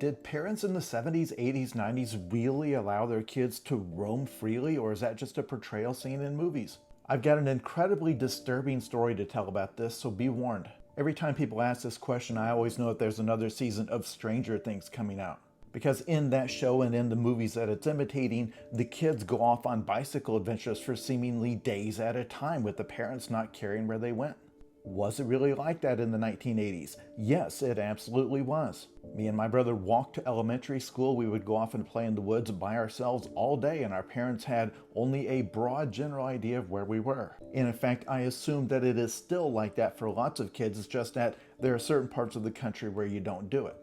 Did parents in the 70s, 80s, 90s really allow their kids to roam freely, or is that just a portrayal seen in movies? I've got an incredibly disturbing story to tell about this, so be warned. Every time people ask this question, I always know that there's another season of Stranger Things coming out. Because in that show and in the movies that it's imitating, the kids go off on bicycle adventures for seemingly days at a time with the parents not caring where they went. Was it really like that in the 1980s? Yes, it absolutely was. Me and my brother walked to elementary school. We would go off and play in the woods by ourselves all day, and our parents had only a broad general idea of where we were. And in fact, I assume that it is still like that for lots of kids. It's just that there are certain parts of the country where you don't do it.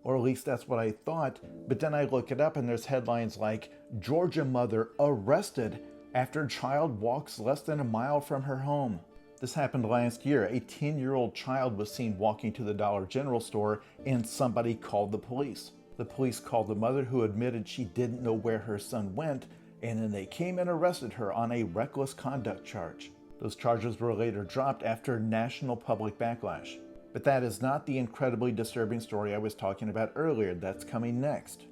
Or at least that's what I thought, but then I look it up and there's headlines like, Georgia mother arrested after child walks less than a mile from her home. This happened last year. A 10-year-old child was seen walking to the Dollar General store and somebody called the police. The police called the mother, who admitted she didn't know where her son went, and then they came and arrested her on a reckless conduct charge. Those charges were later dropped after national public backlash. But that is not the incredibly disturbing story I was talking about earlier. That's coming next.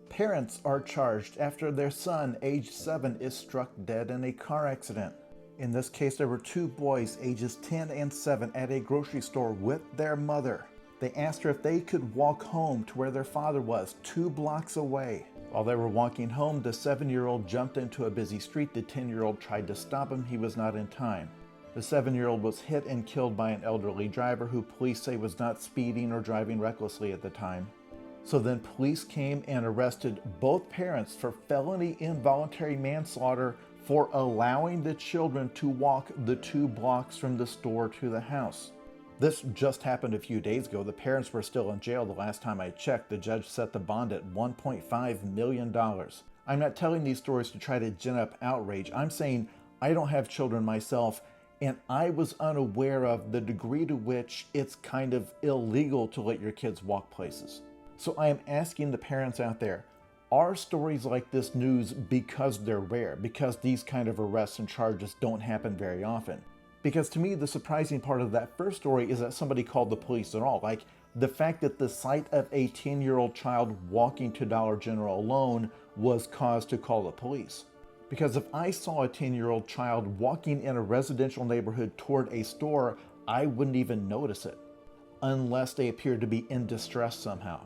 Parents are charged after their son, age 7, is struck dead in a car accident. In this case, there were two boys, ages 10 and 7, at a grocery store with their mother. They asked her if they could walk home to where their father was, 2 blocks away. While they were walking home, the 7-year-old jumped into a busy street. The 10-year-old tried to stop him. He was not in time. The 7-year-old was hit and killed by an elderly driver who police say was not speeding or driving recklessly at the time. So then police came and arrested both parents for felony involuntary manslaughter for allowing the children to walk the 2 blocks from the store to the house. This just happened a few days ago. The parents were still in jail the last time I checked. The judge set the bond at $1.5 million. I'm not telling these stories to try to gin up outrage. I'm saying I don't have children myself, and I was unaware of the degree to which it's kind of illegal to let your kids walk places. So I am asking the parents out there, are stories like this news because they're rare, because these kind of arrests and charges don't happen very often? Because to me, the surprising part of that first story is that somebody called the police at all. Like, the fact that the sight of a 10-year-old child walking to Dollar General alone was cause to call the police. Because if I saw a 10-year-old child walking in a residential neighborhood toward a store, I wouldn't even notice it, unless they appeared to be in distress somehow.